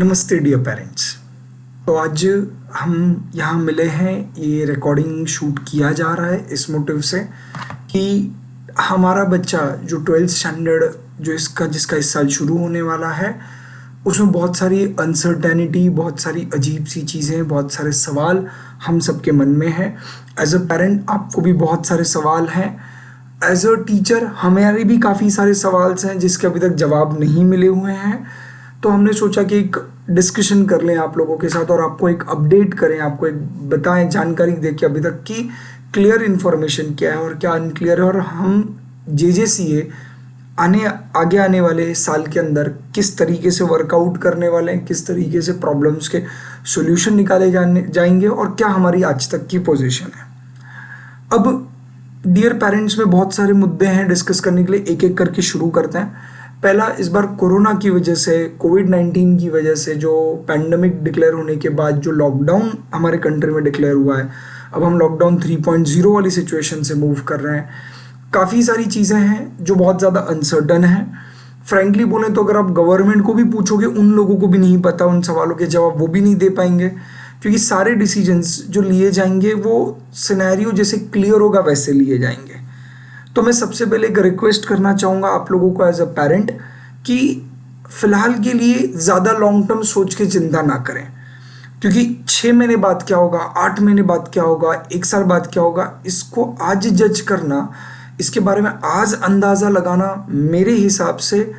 नमस्ते dear parents. तो आज हम यहाँ मिले हैं, ये रिकॉर्डिंग शूट किया जा रहा है इस मोटिव से कि हमारा बच्चा जो 12th स्टैंडर्ड जो जिसका इस साल शुरू होने वाला है, उसमें बहुत सारी अनसर्टेनिटी, बहुत सारी अजीब सी चीज़ें, बहुत सारे सवाल हम सबके मन में हैं। एज अ पेरेंट आपको भी बहुत सारे सवाल हैं, एज अ टीचर हमारे भी काफ़ी सारे सवाल हैं जिसके अभी तक जवाब नहीं मिले हुए हैं। तो हमने सोचा कि एक डिस्कशन कर लें आप लोगों के साथ और आपको एक अपडेट करें, आपको एक बताएं, जानकारी दें कि अभी तक की क्लियर इन्फॉर्मेशन क्या है और क्या अनक्लियर है, और हम जेजेसीए आगे आने वाले साल के अंदर किस तरीके से वर्कआउट करने वाले हैं, किस तरीके से प्रॉब्लम्स के सॉल्यूशन निकाले जाएंगे और क्या हमारी आज तक की पोजीशन है। अब डियर पेरेंट्स में बहुत सारे मुद्दे हैं डिस्कस करने के लिए, एक एक करके शुरू करते हैं। पहला, इस बार कोरोना की वजह से, कोविड-19 की वजह से जो पैंडमिक डिक्लेयर होने के बाद जो लॉकडाउन हमारे कंट्री में डिक्लेयर हुआ है, अब हम लॉकडाउन 3.0 वाली सिचुएशन से मूव कर रहे हैं। काफ़ी सारी चीज़ें हैं जो बहुत ज़्यादा अनसर्टन हैं। फ्रेंकली बोलें तो अगर आप गवर्नमेंट को भी पूछोगे, उन लोगों को भी नहीं पता, उन सवालों के जवाब वो भी नहीं दे पाएंगे, क्योंकि सारे डिसीजंस जो लिए जाएंगे वो सिनेरियो जैसे क्लियर होगा वैसे लिए जाएंगे। तो मैं सबसे पहले एक रिक्वेस्ट करना चाहूँगा आप लोगों को एज अ पेरेंट कि फ़िलहाल के लिए ज़्यादा लॉन्ग टर्म सोच के चिंता ना करें, क्योंकि 6 महीने बाद क्या होगा, 8 महीने बाद क्या होगा, 1 साल बाद क्या होगा, इसको आज जज करना, इसके बारे में आज अंदाज़ा लगाना मेरे हिसाब से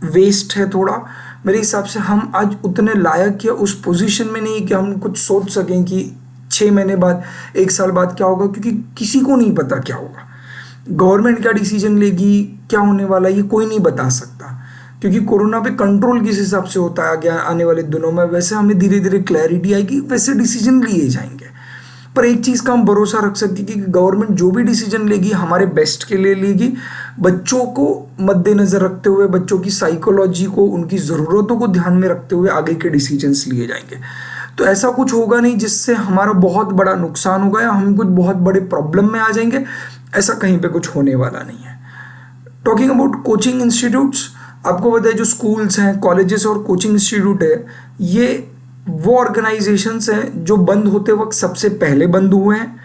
वेस्ट है थोड़ा। मेरे हिसाब से हम आज उतने लायक या उस पोजीशन में नहीं कि हम कुछ सोच सकें कि 6 महीने बाद, 1 साल बाद क्या होगा, क्योंकि किसी को नहीं पता क्या होगा। गवर्नमेंट क्या डिसीजन लेगी, क्या होने वाला है, ये कोई नहीं बता सकता, क्योंकि कोरोना पे कंट्रोल किस हिसाब से होता है आगे आने वाले दिनों में, वैसे हमें धीरे धीरे क्लैरिटी आएगी, वैसे डिसीजन लिए जाएंगे। पर एक चीज़ का हम भरोसा रख सकते हैं कि गवर्नमेंट जो भी डिसीजन लेगी हमारे बेस्ट के लिए लेगी, बच्चों को मद्देनज़र रखते हुए, बच्चों की साइकोलॉजी को, उनकी ज़रूरतों को ध्यान में रखते हुए आगे के डिसीजंस लिए जाएंगे। तो ऐसा कुछ होगा नहीं जिससे हमारा बहुत बड़ा नुकसान होगा या हम कुछ बहुत बड़े प्रॉब्लम में आ जाएंगे, ऐसा कहीं पे कुछ होने वाला नहीं है। टॉकिंग अबाउट कोचिंग इंस्टीट्यूट्स, आपको पता है जो स्कूल्स हैं, कॉलेजेस और कोचिंग इंस्टीट्यूट है, ये वो ऑर्गेनाइजेशंस हैं जो बंद होते वक्त सबसे पहले बंद हुए हैं।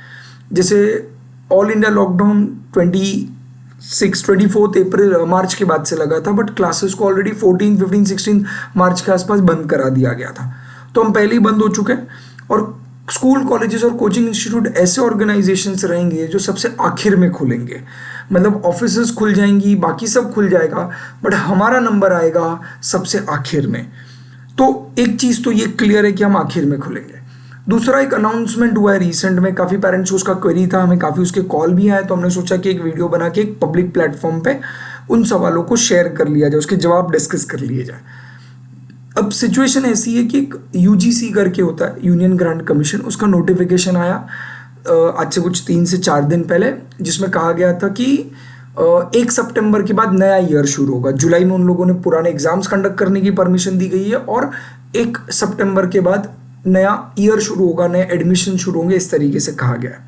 जैसे ऑल इंडिया लॉकडाउन 24 अप्रैल मार्च के बाद से लगा था, बट क्लासेस को ऑलरेडी 14, 15, 16 मार्च के आसपास बंद करा दिया गया था, तो हम पहले ही बंद हो चुके हैं। और स्कूल, कॉलेजेस और कोचिंग इंस्टीट्यूट ऐसे ऑर्गेनाइजेशंस रहेंगे जो सबसे आखिर में खुलेंगे, मतलब ऑफिसेज खुल जाएंगी, बाकी सब खुल जाएगा, बट हमारा नंबर आएगा सबसे आखिर में। तो एक चीज़ तो ये क्लियर है कि हम आखिर में खुलेंगे। दूसरा, एक अनाउंसमेंट हुआ है रिसेंट में, काफ़ी पेरेंट्स को उसका क्वेरी था, हमें काफ़ी उसके कॉल भी आए, तो हमने सोचा कि एक वीडियो बना के एक पब्लिक प्लेटफॉर्म पे उन सवालों को शेयर कर लिया जाए, उसके जवाब डिस्कस कर लिए जाए। अब सिचुएशन ऐसी है कि एक यूजीसी करके होता है, यूनियन ग्रांट कमीशन, उसका नोटिफिकेशन आया आज से कुछ 3 से 4 दिन पहले, जिसमें कहा गया था कि 1 सितंबर के बाद नया ईयर शुरू होगा। जुलाई में उन लोगों ने पुराने एग्जाम्स कंडक्ट करने की परमिशन दी गई है और 1 सितंबर के बाद नया ईयर शुरू होगा, नए एडमिशन शुरू होंगे, इस तरीके से कहा गया है।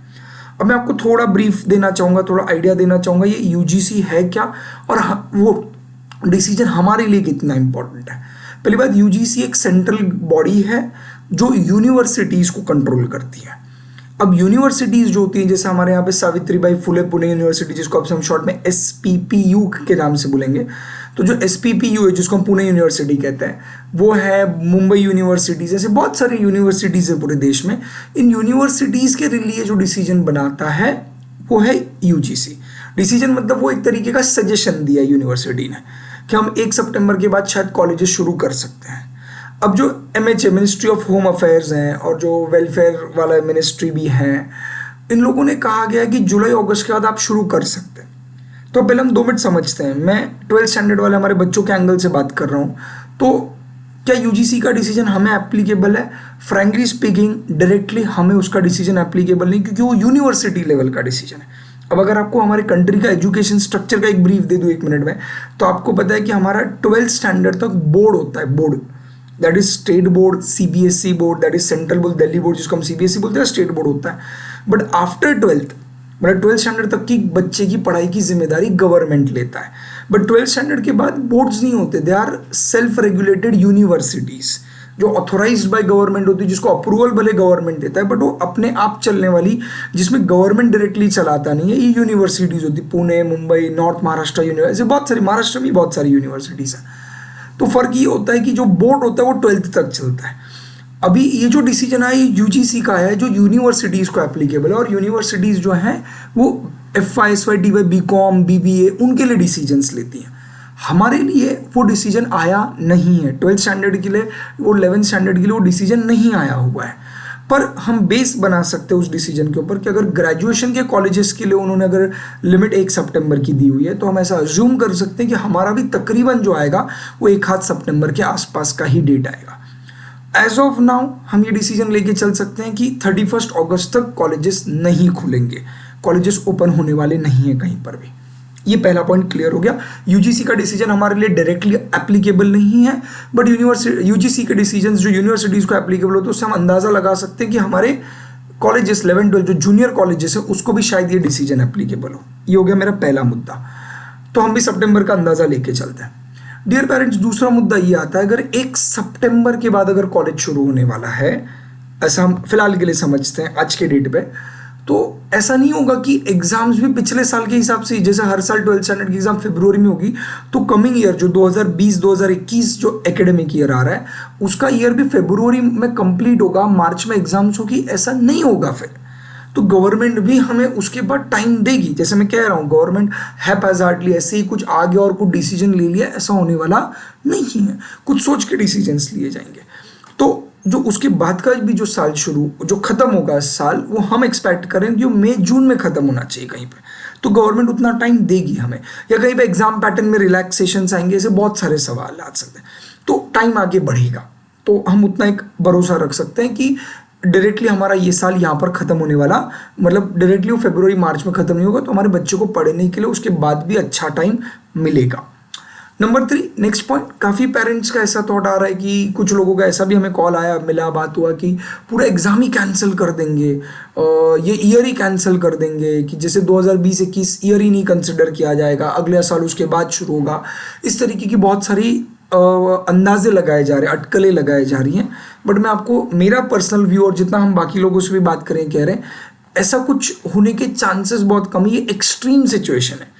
अब मैं आपको थोड़ा ब्रीफ देना चाहूँगा, थोड़ा आइडिया देना चाहूँगा ये यूजीसी है क्या और वो डिसीजन हमारे लिए कितना इम्पोर्टेंट है। पहली बात, यूजीसी एक सेंट्रल बॉडी है जो यूनिवर्सिटीज़ को कंट्रोल करती है। अब यूनिवर्सिटीज़ जो होती हैं, जैसे हमारे यहाँ पे सावित्रीबाई फुले पुणे यूनिवर्सिटी, जिसको अब हम शॉर्ट में SPPU के नाम से बुलेंगे, तो जो SPPU है, जिसको हम पुणे यूनिवर्सिटी कहते हैं, वो है मुंबई यूनिवर्सिटी, जैसे बहुत सारी यूनिवर्सिटीज़ है पूरे देश में। इन यूनिवर्सिटीज़ के लिए जो डिसीजन बनाता है वो है यूजीसी। डिसीजन मतलब वो एक तरीके का सजेशन दिया यूनिवर्सिटी ने कि हम 1 सितंबर के बाद शायद कॉलेजेस शुरू कर सकते हैं। अब जो MHA, ministry of home affairs हैं, और जो वेलफेयर वाला मिनिस्ट्री भी हैं, इन लोगों ने कहा गया कि जुलाई अगस्त के बाद आप शुरू कर सकते हैं। तो पहले हम 2 मिनट समझते हैं, मैं 12th स्टैंडर्ड वाले हमारे बच्चों के एंगल से बात कर रहा हूँ। तो क्या यूजीसी का डिसीजन हमें एप्लीकेबल है? फ्रैंकली स्पीकिंग, डायरेक्टली हमें उसका डिसीजन एप्लीकेबल नहीं, क्योंकि वो यूनिवर्सिटी लेवल का डिसीजन है। अब अगर आपको हमारे कंट्री का एजुकेशन स्ट्रक्चर का एक ब्रीफ दे दूँ 1 मिनट में, तो आपको पता है कि हमारा 12th स्टैंडर्ड तक बोर्ड होता है, board, that is state board, CBSE board, that is central board, Delhi board, जिसको हम CBSE बोलते हैं, स्टेट बोर्ड होता है। बट आफ्टर 12th, मतलब 12th स्टैंडर्ड तक की बच्चे की पढ़ाई की जिम्मेदारी गवर्नमेंट लेता है। बट 12th स्टैंडर्ड के बाद बोर्ड्स नहीं होते, they are self regulated universities जो ऑथोराइज्ड बाय गवर्नमेंट होती है, जिसको अप्रूवल भले गवर्नमेंट देता है बट वो अपने आप चलने वाली, जिसमें गवर्नमेंट डायरेक्टली चलाता नहीं है, ये यूनिवर्सिटीज़ होती, पुणे, मुंबई, नॉर्थ महाराष्ट्र यूनिवर्सिटी, बहुत सारी, महाराष्ट्र में बहुत सारी यूनिवर्सिटीज़ हैं। तो फ़र्क ये होता है कि जो बोर्ड होता है वो 12th तक चलता है। अभी ये जो डिसीजन आया यूजीसी का है जो यूनिवर्सिटीज़ को एप्लीकेबल है, और यूनिवर्सिटीज़ जो हैं वो FY, SY, DY, BCom, BBA उनके लिए डिसीजंस लेती हैं। हमारे लिए वो डिसीजन आया नहीं है 12th स्टैंडर्ड के लिए, वो 11th स्टैंडर्ड के लिए वो डिसीजन नहीं आया हुआ है, पर हम बेस बना सकते हैं उस डिसीजन के ऊपर कि अगर ग्रेजुएशन के कॉलेजेस के लिए उन्होंने अगर लिमिट 1 सितंबर की दी हुई है तो हम ऐसा अज्यूम कर सकते हैं कि हमारा भी तकरीबन जो आएगा वो 1 सितंबर के आसपास का ही डेट आएगा। एज ऑफ नाउ हम ये डिसीजन लेके चल सकते हैं कि 31 अगस्त तक कॉलेजेस नहीं खुलेंगे, कॉलेजेस ओपन होने वाले नहीं है कहीं पर भी। ये पहला पॉइंट क्लियर हो गया। यूजीसी का डिसीजन हमारे लिए डायरेक्टली एप्लीकेबल नहीं है, बट यूजीसी के डिसीजंस जो यूनिवर्सिटीज़ को एप्लीकेबल होते हैं उससे हम अंदाज़ा लगा सकते हैं कि हमारे कॉलेजेस 11, 12 जो जूनियर कॉलेजेस है उसको भी शायद ये डिसीजन एप्लीकेबल हो। ये हो गया मेरा पहला मुद्दा। तो हम भी सितंबर का अंदाज़ा लेके चलते हैं। डियर पेरेंट्स, दूसरा मुद्दा ये आता है, अगर 1 सितंबर के बाद अगर कॉलेज शुरू होने वाला है, ऐसा हम फिलहाल के लिए समझते हैं आज के डेट पे, तो ऐसा नहीं होगा कि एग्जाम्स भी पिछले साल के हिसाब से, जैसे हर साल 12th स्टैंडर्ड की एग्जाम फरवरी में होगी, तो कमिंग ईयर जो 2020-2021 जो एकेडमिक ईयर आ रहा है उसका ईयर भी फरवरी में कंप्लीट होगा, मार्च में एग्जाम्स होगी, ऐसा नहीं होगा फिर। तो गवर्नमेंट भी हमें उसके बाद टाइम देगी। जैसे मैं कह रहा हूँ, गवर्नमेंट हैप्पैज़ार्डली ऐसे ही कुछ आ गया और कुछ डिसीजन ले लिया, ऐसा होने वाला नहीं है, कुछ सोच के डिसीजंस लिए जाएंगे। तो जो उसके बाद का भी जो साल शुरू जो ख़त्म होगा साल, वो हम एक्सपेक्ट करें जो मई जून में ख़त्म होना चाहिए कहीं पे, तो गवर्नमेंट उतना टाइम देगी हमें, या कहीं पे एग्जाम पैटर्न में रिलैक्सेशंस आएंगे, ऐसे बहुत सारे सवाल आ सकते हैं, तो टाइम आगे बढ़ेगा। तो हम उतना एक भरोसा रख सकते हैं कि डायरेक्टली हमारा ये साल यहाँ पर ख़त्म होने वाला, मतलब डायरेक्टली वो फरवरी मार्च में ख़त्म नहीं होगा, तो हमारे बच्चों को पढ़ने के लिए उसके बाद भी अच्छा टाइम मिलेगा। नंबर 3, नेक्स्ट पॉइंट, काफ़ी पेरेंट्स का ऐसा थॉट आ रहा है कि कुछ लोगों का ऐसा भी हमें कॉल आया, मिला, बात हुआ कि पूरा एग्ज़ाम ही कैंसिल कर देंगे, ये ईयर ही कैंसिल कर देंगे, कि जैसे 2020-21 ईयर ही नहीं कंसिडर किया जाएगा, अगले साल उसके बाद शुरू होगा। इस तरीके की बहुत सारी अंदाजे लगाए जा रहे हैं, अटकलें लगाई जा रही हैं। बट मैं आपको मेरा पर्सनल व्यू और जितना हम बाकी लोगों से भी बात करें कह रहे हैं, ऐसा कुछ होने के चांसेस बहुत कम है। ये एक्सट्रीम सिचुएशन है,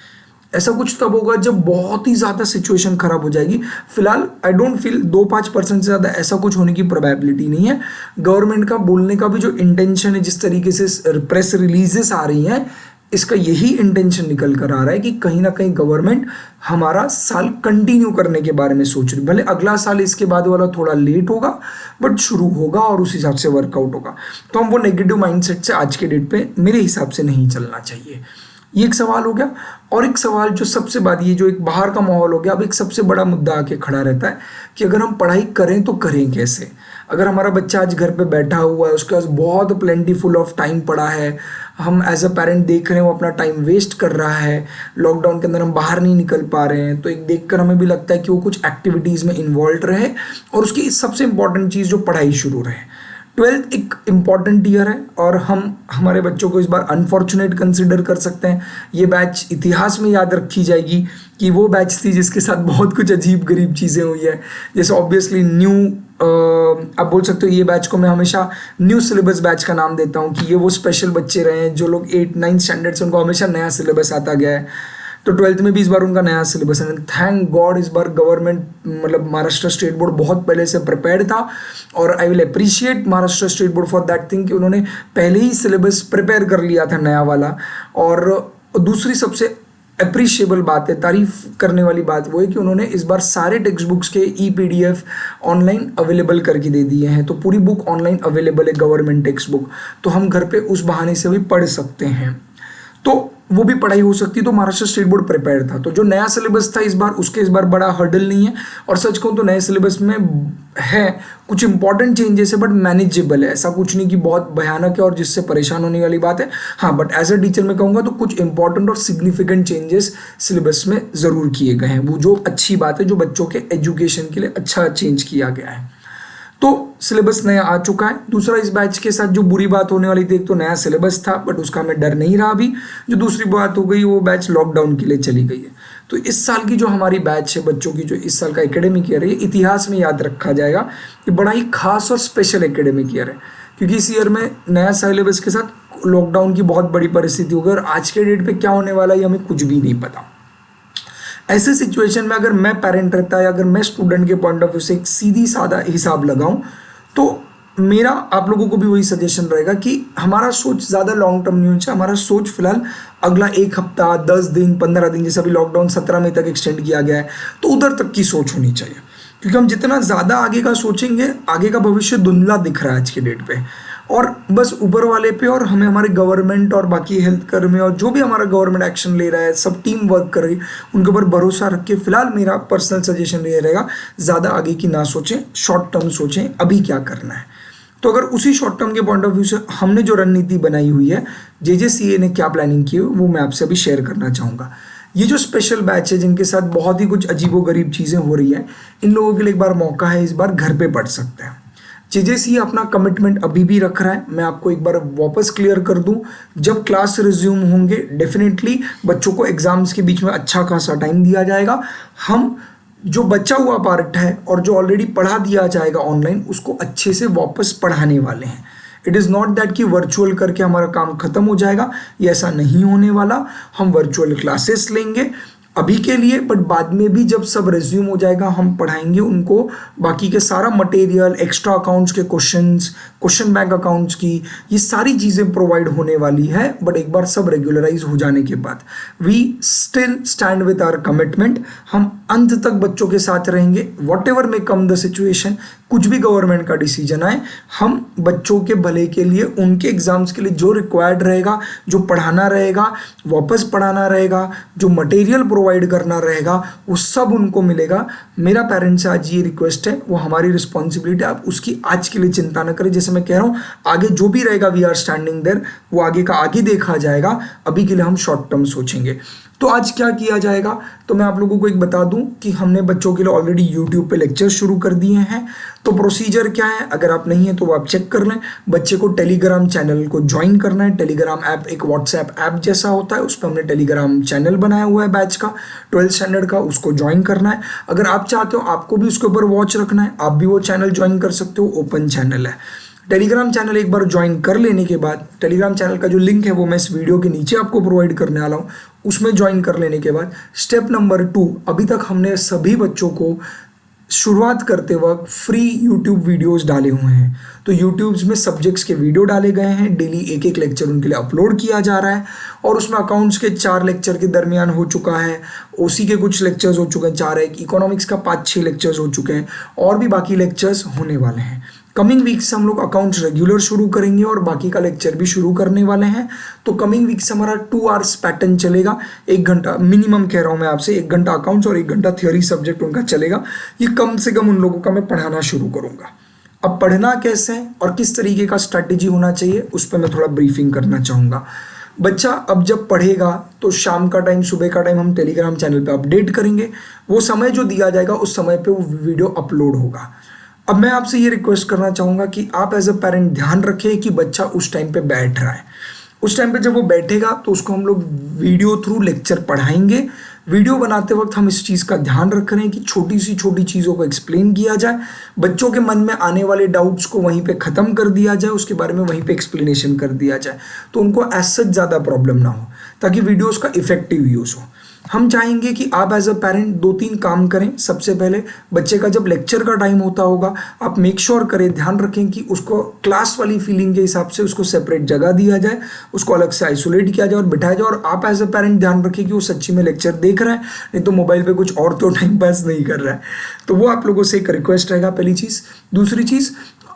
ऐसा कुछ तब होगा जब बहुत ही ज़्यादा सिचुएशन खराब हो जाएगी। फिलहाल आई डोंट फील 2-5% से ज़्यादा ऐसा कुछ होने की प्रोबेबिलिटी नहीं है। गवर्नमेंट का बोलने का भी जो इंटेंशन है, जिस तरीके से प्रेस रिलीजेस आ रही हैं, इसका यही इंटेंशन निकल कर आ रहा है कि कहीं ना कहीं गवर्नमेंट हमारा साल कंटिन्यू करने के बारे में सोच रही। भले अगला साल इसके बाद वाला थोड़ा लेट होगा, बट शुरू होगा और उस हिसाब से वर्कआउट होगा। तो हम वो नेगेटिव माइंडसेट से आज के डेट पे मेरे हिसाब से नहीं चलना चाहिए। ये एक सवाल हो गया। और एक सवाल जो सबसे बाद, ये जो एक बाहर का माहौल हो गया, अब एक सबसे बड़ा मुद्दा आके खड़ा रहता है कि अगर हम पढ़ाई करें तो करें कैसे। अगर हमारा बच्चा आज घर पे बैठा हुआ है, उसके पास बहुत प्लेंटीफुल ऑफ टाइम पड़ा है, हम एज अ पेरेंट देख रहे हैं वो अपना टाइम वेस्ट कर रहा है, लॉकडाउन के अंदर हम बाहर नहीं निकल पा रहे हैं, तो एक देखकर हमें भी लगता है कि वो कुछ एक्टिविटीज़ में इन्वॉल्व रहे, और उसकी सबसे इंपॉर्टेंट चीज़ जो पढ़ाई शुरू रहे। 12th एक इम्पॉर्टेंट ईयर है और हम हमारे बच्चों को इस बार अनफॉर्चुनेट कंसिडर कर सकते हैं। ये बैच इतिहास में याद रखी जाएगी कि वो बैच थी जिसके साथ बहुत कुछ अजीब गरीब चीज़ें हुई है। जैसे ऑब्वियसली आप बोल सकते हो, ये बैच को मैं हमेशा न्यू सिलेबस बैच का नाम देता हूँ कि ये वो स्पेशल बच्चे रहे हैं जो लोग 8-9 स्टैंडर्ड से, उनको हमेशा नया सिलेबस आता गया है। तो 12th में भी इस बार उनका नया सिलेबस है। थैंक गॉड इस बार गवर्नमेंट, मतलब महाराष्ट्र स्टेट बोर्ड बहुत पहले से प्रिपेयर्ड था, और I will appreciate Maharashtra state board for that thing कि उन्होंने पहले ही सिलेबस प्रिपेयर कर लिया था नया वाला। और दूसरी सबसे अप्रिशिएबल बात है, तारीफ करने वाली बात वो है कि उन्होंने इस बार सारे टेक्स्ट बुक्स के PDF ऑनलाइन अवेलेबल करके दे दिए हैं। तो पूरी बुक ऑनलाइन अवेलेबल है, गवर्नमेंट टेक्स्ट बुक, तो हम घर पे उस बहाने से भी पढ़ सकते हैं, तो वो भी पढ़ाई हो सकती है। तो महाराष्ट्र स्टेट बोर्ड प्रिपेयर था, तो जो नया सिलेबस था इस बार, उसके इस बार बड़ा हर्डल नहीं है। और सच कहूँ तो नए सिलेबस में है कुछ इंपॉर्टेंट चेंजेस है, बट मैनेजेबल है, ऐसा कुछ नहीं कि बहुत भयानक है और जिससे परेशान होने वाली बात है। हाँ, बट एज अ टीचर मैं कहूँगा तो कुछ इंपॉर्टेंट और सिग्निफिकेंट चेंजेस सिलेबस में ज़रूर किए गए हैं, वो जो अच्छी बात है, जो बच्चों के एजुकेशन के लिए अच्छा चेंज किया गया है। तो सिलेबस नया आ चुका है। दूसरा, इस बैच के साथ जो बुरी बात होने वाली थी, एक तो नया सिलेबस था बट उसका हमें डर नहीं रहा अभी। जो दूसरी बात हो गई, वो बैच लॉकडाउन के लिए चली गई है। तो इस साल की जो हमारी बैच है बच्चों की, जो इस साल का एकेडमिक ईयर है, ये इतिहास में याद रखा जाएगा कि बड़ा ही खास और स्पेशल एकेडमिक ईयर है, क्योंकि इस ईयर में नया सिलेबस के साथ लॉकडाउन की बहुत बड़ी परिस्थिति होगी और आज के डेट पे क्या होने वाला है ये हमें कुछ भी नहीं पता। ऐसे सिचुएशन में अगर मैं पेरेंट रहता या अगर मैं स्टूडेंट के पॉइंट ऑफ व्यू से एक सीधी सादा हिसाब लगाऊं, तो मेरा आप लोगों को भी वही सजेशन रहेगा कि हमारा सोच ज़्यादा लॉन्ग टर्म नहीं होना चाहिए। हमारा सोच फिलहाल अगला 1 हफ्ता, 10 दिन, 15 दिन, जैसे अभी लॉकडाउन 17 मई तक एक्सटेंड किया गया है, तो उधर तक की सोच होनी चाहिए। क्योंकि हम जितना ज़्यादा आगे का सोचेंगे, आगे का भविष्य धुंधला दिख रहा है आज के डेट पे, और बस ऊपर वाले पे और हमें हमारे गवर्नमेंट और बाकी हेल्थ कर्मी और जो भी हमारा गवर्नमेंट एक्शन ले रहा है, सब टीम वर्क कर रही है, उनके ऊपर भरोसा रख के फिलहाल मेरा पर्सनल सजेशन ये रहेगा, ज़्यादा आगे की ना सोचें, शॉर्ट टर्म सोचें अभी क्या करना है। तो अगर उसी शॉर्ट टर्म के पॉइंट ऑफ व्यू से हमने जो रणनीति बनाई हुई है, JJCA ने क्या प्लानिंग की है, वो मैं आपसे अभी शेयर करना चाहूँगा। ये जो स्पेशल बैच है जिनके साथ बहुत ही कुछ अजीबोगरीब चीज़ें हो रही है, इन लोगों के लिए एक बार मौका है, इस बार घर पे पढ़ सकते हैं। JJCA अपना कमिटमेंट अभी भी रख रहा है। मैं आपको एक बार वापस क्लियर कर दूं, जब क्लास रिज्यूम होंगे डेफिनेटली बच्चों को एग्जाम्स के बीच में अच्छा खासा टाइम दिया जाएगा। हम जो बचा हुआ पार्ट है और जो ऑलरेडी पढ़ा दिया जाएगा ऑनलाइन, उसको अच्छे से वापस पढ़ाने वाले हैं। इट इज़ नॉट दैट कि वर्चुअल करके हमारा काम खत्म हो जाएगा, ये ऐसा नहीं होने वाला। हम वर्चुअल क्लासेस लेंगे अभी के लिए, बट बाद में भी जब सब रिज्यूम हो जाएगा, हम पढ़ाएंगे उनको बाकी के सारा मटेरियल, एक्स्ट्रा अकाउंट्स के क्वेश्चंस, क्वेश्चन बैंक अकाउंट्स की, ये सारी चीज़ें प्रोवाइड होने वाली है। बट एक बार सब रेगुलराइज हो जाने के बाद we still stand with our commitment. हम अंत तक बच्चों के साथ रहेंगे, whatever may come the situation, कुछ भी गवर्नमेंट का डिसीजन आए, हम बच्चों के भले के लिए, उनके एग्जाम्स के लिए जो रिक्वायर्ड रहेगा, जो पढ़ाना रहेगा, वापस पढ़ाना रहेगा, जो मटेरियल प्रोवाइड करना रहेगा, वो सब उनको मिलेगा। मेरा पेरेंट्स से आज ये रिक्वेस्ट है, वो हमारी रिस्पॉन्सिबिलिटी है, आप उसकी आज के लिए चिंता न करें। जैसे मैं कह रहा हूँ, आगे जो भी रहेगा वी आर स्टैंडिंग देयर, वो आगे का आगे देखा जाएगा। अभी के लिए हम शॉर्ट टर्म सोचेंगे। तो आज क्या किया जाएगा, तो मैं आप लोगों को एक बता दूं कि हमने बच्चों के लिए ऑलरेडी यूट्यूब पे लेक्चर शुरू कर दिए हैं। तो प्रोसीजर क्या है, अगर आप नहीं है तो आप चेक कर लें। बच्चे को टेलीग्राम चैनल को ज्वाइन करना है। टेलीग्राम ऐप एक व्हाट्सएप ऐप जैसा होता है, उस पर हमने टेलीग्राम चैनल बनाया हुआ है बैच का, 12th स्टैंडर्ड का, उसको ज्वाइन करना है। अगर आप चाहते हो आपको भी उसके ऊपर वॉच रखना है, आप भी वो चैनल ज्वाइन कर सकते हो, ओपन चैनल है। टेलीग्राम चैनल एक बार ज्वाइन कर लेने के बाद, टेलीग्राम चैनल का जो लिंक है वो मैं इस वीडियो के नीचे आपको प्रोवाइड करने वाला हूँ, उसमें ज्वाइन कर लेने के बाद स्टेप नंबर 2, अभी तक हमने सभी बच्चों को शुरुआत करते वक्त फ्री यूट्यूब वीडियोस डाले हुए हैं। तो यूट्यूब में सब्जेक्ट्स के वीडियो डाले गए हैं, डेली एक एक लेक्चर उनके लिए अपलोड किया जा रहा है, और उसमें अकाउंट्स के 4 लेक्चर के दरमियान हो चुका है, ओसी के कुछ लेक्चर्स हो चुके हैं 4, एक इकोनॉमिक्स का 5-6 लेक्चर्स हो चुके हैं, और भी बाकी लेक्चर्स होने वाले हैं। कमिंग वीक से हम लोग अकाउंट्स रेगुलर शुरू करेंगे और बाकी का लेक्चर भी शुरू करने वाले हैं। तो कमिंग वीक से हमारा 2 आवर्स पैटर्न चलेगा, 1 घंटा मिनिमम कह रहा हूँ मैं आपसे, 1 घंटा अकाउंट्स और 1 घंटा थ्योरी सब्जेक्ट उनका चलेगा। ये कम से कम उन लोगों का मैं पढ़ाना शुरू करूँगा। अब पढ़ना कैसे है और किस तरीके का स्ट्रैटेजी होना चाहिए, उस पर मैं थोड़ा ब्रीफिंग करना चाहूँगा। बच्चा अब जब पढ़ेगा तो शाम का टाइम, सुबह का टाइम हम टेलीग्राम चैनल पे अपडेट करेंगे। वो समय जो दिया जाएगा उस समय पे वो वीडियो अपलोड होगा। अब मैं आपसे ये रिक्वेस्ट करना चाहूँगा कि आप एज अ पेरेंट ध्यान रखें कि बच्चा उस टाइम पे बैठ रहा है। उस टाइम पे जब वो बैठेगा तो उसको हम लोग वीडियो थ्रू लेक्चर पढ़ाएंगे। वीडियो बनाते वक्त हम इस चीज़ का ध्यान रख रहे हैं कि छोटी सी छोटी चीज़ों को एक्सप्लेन किया जाए, बच्चों के मन में आने वाले डाउट्स को वहीं पे ख़त्म कर दिया जाए, उसके बारे में वहीं पे एक्सप्लेनेशन कर दिया जाए, तो उनको एज सच ज़्यादा प्रॉब्लम ना हो, ताकि वीडियोज़ का इफेक्टिव यूज़ हो। हम चाहेंगे कि आप एज अ पेरेंट 2-3 काम करें। सबसे पहले, बच्चे का जब लेक्चर का टाइम होता होगा, आप मेक श्योर करें, ध्यान रखें कि उसको क्लास वाली फीलिंग के हिसाब से उसको सेपरेट जगह दिया जाए, उसको अलग से आइसोलेट किया जाए और बिठाया जाए। और आप एज अ पेरेंट ध्यान रखें कि वो सच्ची में लेक्चर देख रहा है, नहीं तो मोबाइल पे कुछ और तो टाइम पास नहीं कर रहा है। तो वो आप लोगों से एक रिक्वेस्ट रहेगा, पहली चीज़। दूसरी चीज़,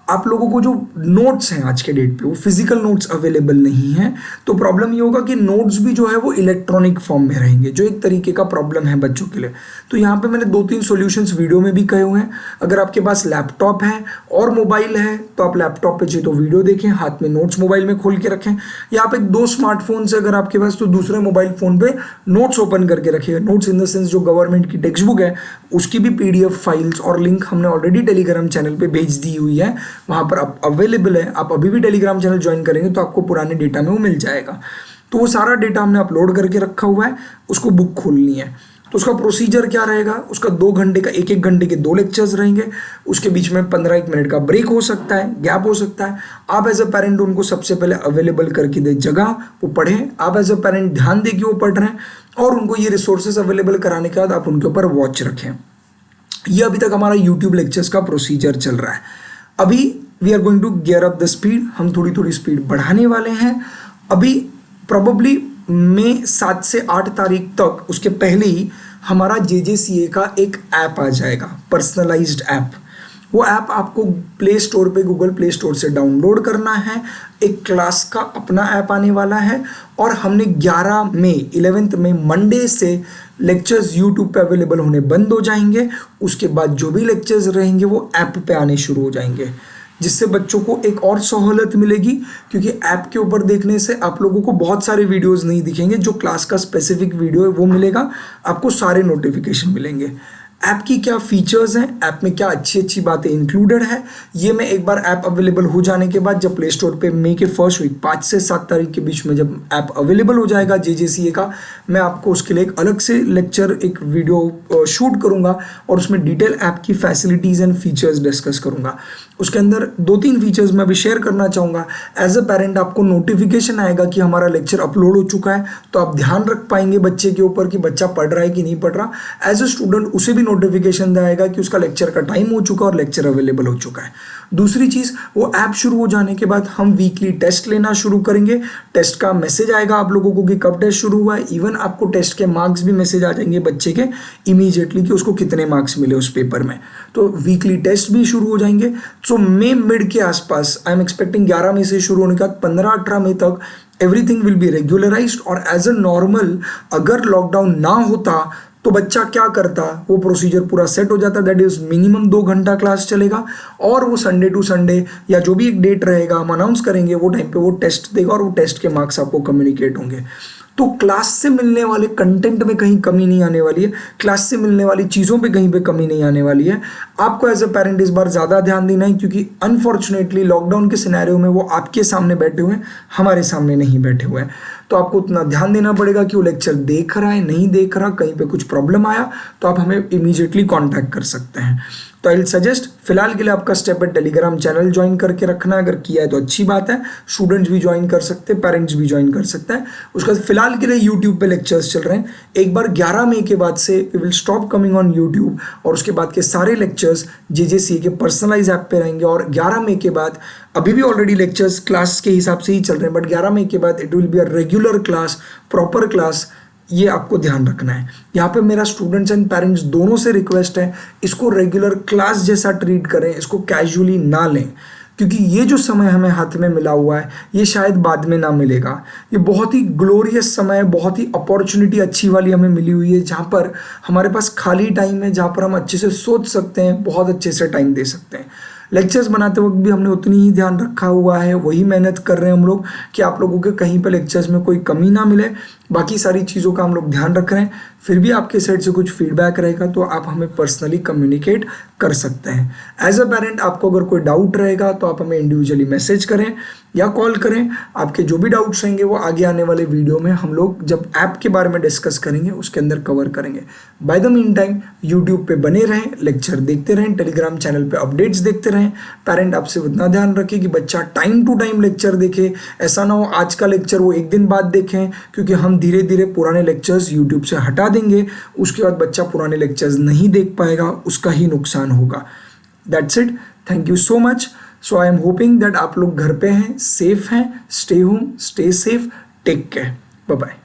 आप लोगों को जो नोट्स हैं आज के डेट पे वो फिजिकल नोट्स अवेलेबल नहीं है, तो प्रॉब्लम ये होगा कि नोट्स भी जो है वो इलेक्ट्रॉनिक फॉर्म में रहेंगे, जो एक तरीके का प्रॉब्लम है बच्चों के लिए। तो यहाँ पे मैंने 2-3 सॉल्यूशंस वीडियो में भी कहे हुए हैं। अगर आपके पास लैपटॉप है और मोबाइल है तो आप लैपटॉप पे चाहिए तो वीडियो देखें, हाथ में नोट्स मोबाइल में खोल के रखें, या आप 2 स्मार्टफोन से अगर आपके पास तो दूसरे मोबाइल फोन पे नोट्स ओपन करके रखिए। नोट्स इन द सेंस जो गवर्नमेंट की टेक्स्ट बुक है उसकी भी PDF फाइल्स और लिंक हमने ऑलरेडी टेलीग्राम चैनल पे भेज दी हुई है, वहाँ पर अब अवेलेबल है। आप अभी भी टेलीग्राम चैनल ज्वाइन करेंगे तो आपको पुराने डेटा में वो मिल जाएगा। तो वो सारा डेटा हमने अपलोड करके रखा हुआ है, उसको बुक खोलनी है। तो उसका प्रोसीजर क्या रहेगा, उसका 2 घंटे का 1-1 घंटे के 2 लेक्चर्स रहेंगे, उसके बीच में 15-1 मिनट का ब्रेक हो सकता है, गैप हो सकता है। आप एज अ पेरेंट उनको सबसे पहले अवेलेबल करके दे जगह, वो पढ़ें। आप एज अ पेरेंट ध्यान दें कि वो पढ़ रहे हैं, और उनको ये रिसोर्सेज अवेलेबल कराने के बाद आप उनके ऊपर वॉच रखें। ये अभी तक हमारा यूट्यूब लेक्चर्स का प्रोसीजर चल रहा है। अभी we are going to gear up the speed, हम थोड़ी थोड़ी स्पीड बढ़ाने वाले हैं। अभी प्रोबेबली मई 7 से 8 तारीख तक, उसके पहले ही हमारा JJCA का एक ऐप आ जाएगा, पर्सनलाइज्ड ऐप। वो ऐप आपको प्ले स्टोर पे, गूगल प्ले स्टोर से डाउनलोड करना है। एक क्लास का अपना ऐप आने वाला है, और हमने 11 मई मंडे से लेक्चर्स यूट्यूब पे अवेलेबल होने बंद हो जाएंगे। उसके बाद जो भी लेक्चर्स रहेंगे वो ऐप पे आने शुरू हो जाएंगे, जिससे बच्चों को एक और सहूलत मिलेगी, क्योंकि ऐप के ऊपर देखने से आप लोगों को बहुत सारे वीडियोस नहीं दिखेंगे। जो क्लास का स्पेसिफिक वीडियो है वो मिलेगा, आपको सारे नोटिफिकेशन मिलेंगे। ऐप की क्या फीचर्स हैं, ऐप में क्या अच्छी अच्छी बातें इंक्लूडेड है, ये मैं एक बार ऐप अवेलेबल हो जाने के बाद, जब प्ले स्टोर पे मई के फर्स्ट वीक 5 से 7 तारीख के बीच में जब ऐप अवेलेबल हो जाएगा JJCA का, मैं आपको उसके लिए एक अलग से लेक्चर, एक वीडियो शूट करूंगा, और उसमें डिटेल ऐप की फैसिलिटीज़ एंड फीचर्स डिस्कस करूंगा। उसके अंदर 2-3 फीचर्स मैं अभी शेयर करना चाहूँगा। एज अ पेरेंट आपको नोटिफिकेशन आएगा कि हमारा लेक्चर अपलोड हो चुका है, तो आप ध्यान रख पाएंगे बच्चे के ऊपर कि बच्चा पढ़ रहा है कि नहीं पढ़ रहा। एज अ स्टूडेंट उसे भी नोटिफिकेशन आएगा कि उसका लेक्चर का टाइम हो चुका है और लेक्चर अवेलेबल हो चुका है। दूसरी चीज़, वो ऐप शुरू हो जाने के बाद हम वीकली टेस्ट लेना शुरू करेंगे। टेस्ट का मैसेज आएगा आप लोगों को कि कब टेस्ट शुरू हुआ है। इवन आपको टेस्ट के मार्क्स भी मैसेज आ जाएंगे बच्चे के इमीडिएटली कि उसको कितने मार्क्स मिले उस पेपर में। तो वीकली टेस्ट भी शुरू हो जाएंगे। सो मई मिड के आसपास, आई एम एक्सपेक्टिंग 11 मई से शुरू होने के बाद 15-18 मई तक एवरीथिंग विल बी रेगुलराइज्ड। और एज अ नॉर्मल, अगर लॉकडाउन ना होता तो बच्चा क्या करता, वो प्रोसीजर पूरा सेट हो जाता। दैट इज मिनिमम 2 घंटा क्लास चलेगा, और वो संडे टू संडे या जो भी एक डेट रहेगा हम अनाउंस करेंगे, वो टाइम पे वो टेस्ट देगा, और वो टेस्ट के मार्क्स आपको कम्युनिकेट होंगे। तो क्लास से मिलने वाले कंटेंट में कहीं कमी नहीं आने वाली है, क्लास से मिलने वाली चीज़ों पे कहीं पे कमी नहीं आने वाली है। आपको एज अ पेरेंट इस बार ज़्यादा ध्यान देना है, क्योंकि अनफॉर्चुनेटली लॉकडाउन के सिनेरियो में वो आपके सामने बैठे हुए हैं, हमारे सामने नहीं बैठे हुए हैं। तो आपको उतना ध्यान देना पड़ेगा कि वो लेक्चर देख रहा है, नहीं देख रहा, कहीं पे कुछ प्रॉब्लम आया तो आप हमें इमीडिएटली कांटेक्ट कर सकते हैं। तो आई विल सजेस्ट, फिलहाल के लिए आपका स्टेप है टेलीग्राम चैनल ज्वाइन करके रखना। अगर किया है तो अच्छी बात है, स्टूडेंट्स भी ज्वाइन कर सकते हैं, पेरेंट्स भी ज्वाइन कर सकते हैं। उसका फिलहाल के लिए यूट्यूब पे लेक्चर्स चल रहे हैं। एक बार 11 मई के बाद से we will stop coming on YouTube, और उसके बाद के सारे लेक्चर्स JJCA के पर्सनलाइज ऐप पे रहेंगे। और 11 मई के बाद, अभी भी ऑलरेडी लेक्चर्स क्लास के हिसाब से ही चल रहे हैं, बट 11 मई के बाद it will be a regular class, proper class. ये आपको ध्यान रखना है। यहाँ पे मेरा स्टूडेंट्स एंड पेरेंट्स दोनों से रिक्वेस्ट है, इसको रेगुलर क्लास जैसा ट्रीट करें, इसको कैजुअली ना लें, क्योंकि ये जो समय हमें हाथ में मिला हुआ है ये शायद बाद में ना मिलेगा। ये बहुत ही ग्लोरियस समय है, बहुत ही अपॉर्चुनिटी अच्छी वाली हमें मिली हुई है, जहाँ पर हमारे पास खाली टाइम है, जहाँ पर हम अच्छे से सोच सकते हैं, बहुत अच्छे से टाइम दे सकते हैं। लेक्चर्स बनाते वक्त भी हमने उतनी ही ध्यान रखा हुआ है, वही मेहनत कर रहे हैं हम लोग कि आप लोगों के कहीं पर लेक्चर्स में कोई कमी ना मिले। बाकी सारी चीज़ों का हम लोग ध्यान रख रहे हैं। फिर भी आपके साइड से कुछ फीडबैक रहेगा तो आप हमें पर्सनली कम्युनिकेट कर सकते हैं। एज अ पेरेंट आपको अगर कोई डाउट रहेगा तो आप हमें इंडिविजुअली मैसेज करें या कॉल करें। आपके जो भी डाउट्स रहेंगे वो आगे आने वाले वीडियो में हम लोग जब ऐप के बारे में डिस्कस करेंगे उसके अंदर कवर करेंगे। By the mean time YouTube पे बने रहें, लेक्चर देखते रहें, टेलीग्राम चैनल पे अपडेट्स देखते रहें। पेरेंट आपसे उतना ध्यान रखें कि बच्चा टाइम टू टाइम लेक्चर देखे। ऐसा ना हो आज का लेक्चर वो एक दिन बाद देखें, क्योंकि हम धीरे धीरे पुराने लेक्चर्स यूट्यूब से हटा देंगे, उसके बाद बच्चा पुराने लेक्चर्स नहीं देख पाएगा, उसका ही नुकसान होगा। That's it, thank you so much. So I am hoping that आप लोग घर पे हैं, सेफ हैं, stay home, stay safe, take care, bye bye.